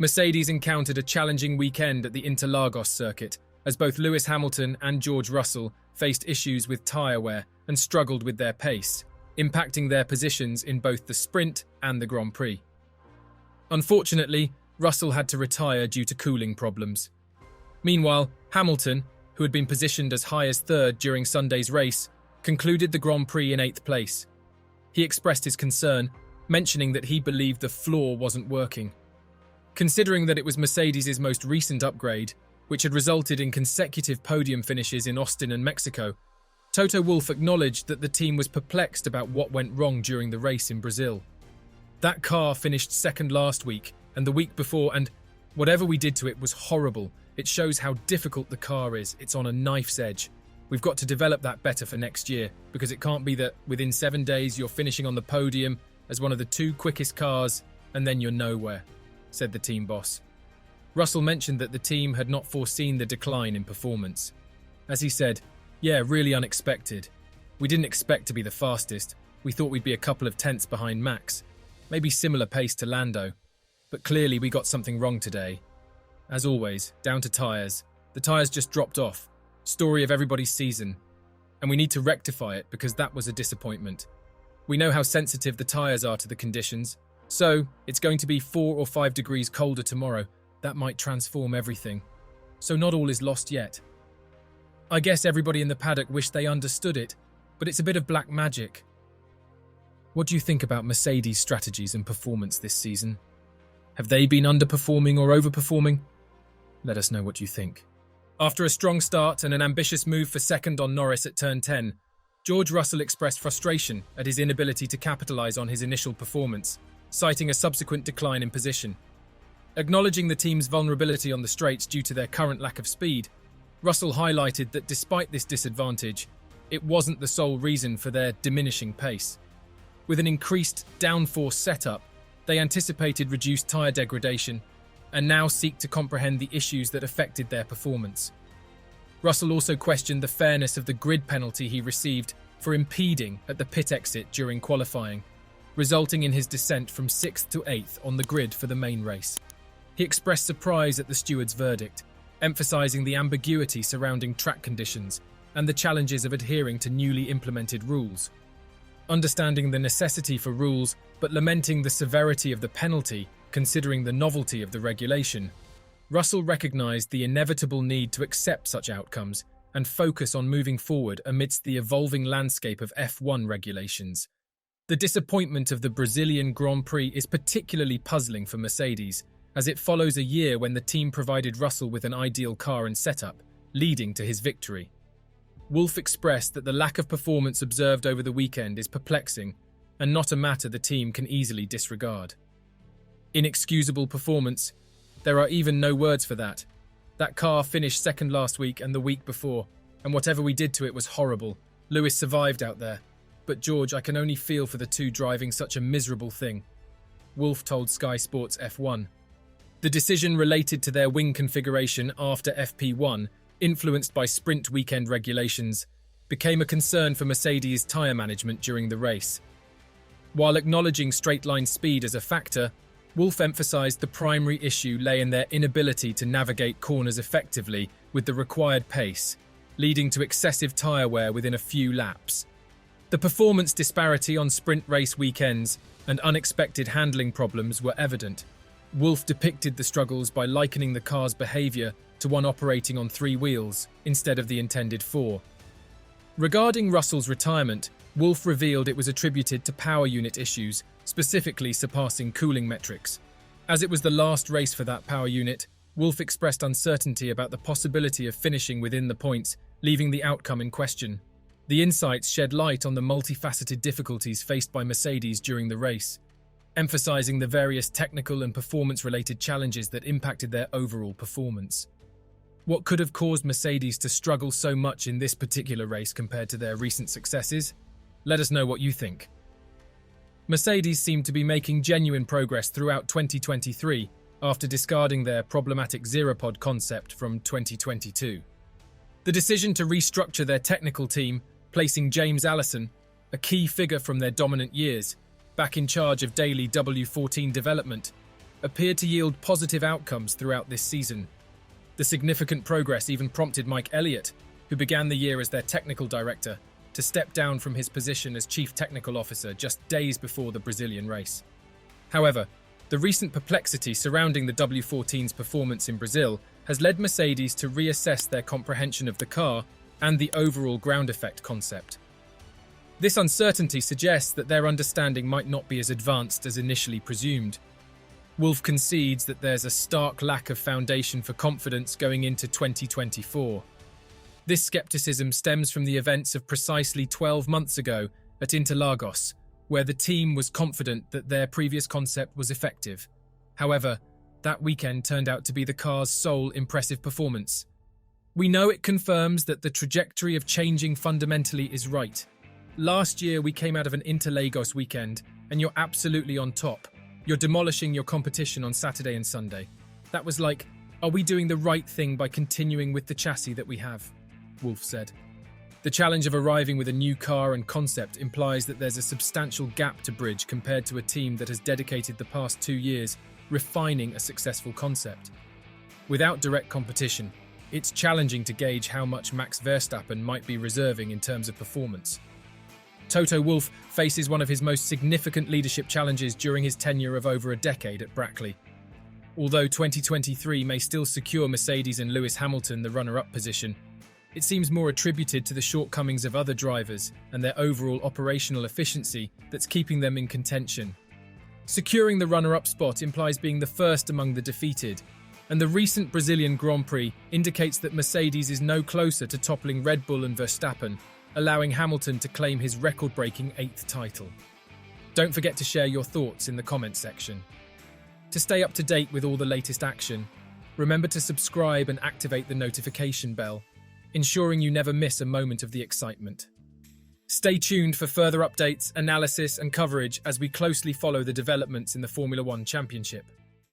Mercedes encountered a challenging weekend at the Interlagos circuit, as both Lewis Hamilton and George Russell faced issues with tyre wear and struggled with their pace, impacting their positions in both the sprint and the Grand Prix. Unfortunately, Russell had to retire due to cooling problems. Meanwhile, Hamilton, who had been positioned as high as third during Sunday's race, concluded the Grand Prix in 8th place. He expressed his concern, mentioning that he believed the floor wasn't working. Considering that it was Mercedes' most recent upgrade, which had resulted in consecutive podium finishes in Austin and Mexico, Toto Wolff acknowledged that the team was perplexed about what went wrong during the race in Brazil. That car finished second last week and the week before, and whatever we did to it was horrible. It shows how difficult the car is. It's on a knife's edge. We've got to develop that better for next year, because it can't be that within 7 days you're finishing on the podium as one of the 2 quickest cars and then you're nowhere, said the team boss. Russell mentioned that the team had not foreseen the decline in performance. As he said, "Yeah, really unexpected. We didn't expect to be the fastest. We thought we'd be a couple of tenths behind Max, maybe similar pace to Lando. But clearly we got something wrong today. As always, down to tyres. The tyres just dropped off. Story of everybody's season. And we need to rectify it because that was a disappointment. We know how sensitive the tyres are to the conditions. So, it's going to be 4 or 5 degrees colder tomorrow. That might transform everything. So not all is lost yet. I guess everybody in the paddock wished they understood it, but it's a bit of black magic." What do you think about Mercedes' strategies and performance this season? Have they been underperforming or overperforming? Let us know what you think. After a strong start and an ambitious move for second on Norris at turn 10, George Russell expressed frustration at his inability to capitalise on his initial performance, citing a subsequent decline in position. Acknowledging the team's vulnerability on the straights due to their current lack of speed, Russell highlighted that despite this disadvantage, it wasn't the sole reason for their diminishing pace. With an increased downforce setup, they anticipated reduced tyre degradation and now seek to comprehend the issues that affected their performance. Russell also questioned the fairness of the grid penalty he received for impeding at the pit exit during qualifying, resulting in his descent from 6th to 8th on the grid for the main race. He expressed surprise at the steward's verdict, emphasising the ambiguity surrounding track conditions and the challenges of adhering to newly implemented rules. Understanding the necessity for rules, but lamenting the severity of the penalty, considering the novelty of the regulation, Russell recognised the inevitable need to accept such outcomes and focus on moving forward amidst the evolving landscape of F1 regulations. The disappointment of the Brazilian Grand Prix is particularly puzzling for Mercedes, as it follows a year when the team provided Russell with an ideal car and setup, leading to his victory. Wolff expressed that the lack of performance observed over the weekend is perplexing and not a matter the team can easily disregard. Inexcusable performance? There are even no words for that. That car finished second last week and the week before, and whatever we did to it was horrible. Lewis survived out there. But George, I can only feel for the 2 driving such a miserable thing, Wolff told Sky Sports F1. The decision related to their wing configuration after FP1, influenced by sprint weekend regulations, became a concern for Mercedes' tyre management during the race. While acknowledging straight-line speed as a factor, Wolff emphasised the primary issue lay in their inability to navigate corners effectively with the required pace, leading to excessive tyre wear within a few laps. The performance disparity on sprint race weekends and unexpected handling problems were evident. Wolff depicted the struggles by likening the car's behaviour to one operating on 3 wheels instead of the intended 4. Regarding Russell's retirement, Wolff revealed it was attributed to power unit issues, specifically surpassing cooling metrics. As it was the last race for that power unit, Wolff expressed uncertainty about the possibility of finishing within the points, leaving the outcome in question. The insights shed light on the multifaceted difficulties faced by Mercedes during the race, emphasising the various technical and performance-related challenges that impacted their overall performance. What could have caused Mercedes to struggle so much in this particular race compared to their recent successes? Let us know what you think. Mercedes seemed to be making genuine progress throughout 2023 after discarding their problematic zero-pod concept from 2022. The decision to restructure their technical team, placing James Allison, a key figure from their dominant years, back in charge of daily W14 development, appeared to yield positive outcomes throughout this season. The significant progress even prompted Mike Elliott, who began the year as their technical director, to step down from his position as chief technical officer just days before the Brazilian race. However, the recent perplexity surrounding the W14's performance in Brazil has led Mercedes to reassess their comprehension of the car and the overall ground effect concept. This uncertainty suggests that their understanding might not be as advanced as initially presumed. Wolff concedes that there's a stark lack of foundation for confidence going into 2024. This skepticism stems from the events of precisely 12 months ago at Interlagos, where the team was confident that their previous concept was effective. However, that weekend turned out to be the car's sole impressive performance. We know it confirms that the trajectory of changing fundamentally is right. Last year we came out of an Interlagos weekend, and you're absolutely on top. You're demolishing your competition on Saturday and Sunday. That was like, are we doing the right thing by continuing with the chassis that we have? Wolff said. The challenge of arriving with a new car and concept implies that there's a substantial gap to bridge compared to a team that has dedicated the past 2 years refining a successful concept. Without direct competition, it's challenging to gauge how much Max Verstappen might be reserving in terms of performance. Toto Wolff faces one of his most significant leadership challenges during his tenure of over a decade at Brackley. Although 2023 may still secure Mercedes and Lewis Hamilton the runner-up position, it seems more attributed to the shortcomings of other drivers and their overall operational efficiency that's keeping them in contention. Securing the runner-up spot implies being the first among the defeated, and the recent Brazilian Grand Prix indicates that Mercedes is no closer to toppling Red Bull and Verstappen, allowing Hamilton to claim his record-breaking 8th title. Don't forget to share your thoughts in the comments section. To stay up to date with all the latest action, remember to subscribe and activate the notification bell, ensuring you never miss a moment of the excitement. Stay tuned for further updates, analysis and coverage as we closely follow the developments in the Formula One Championship.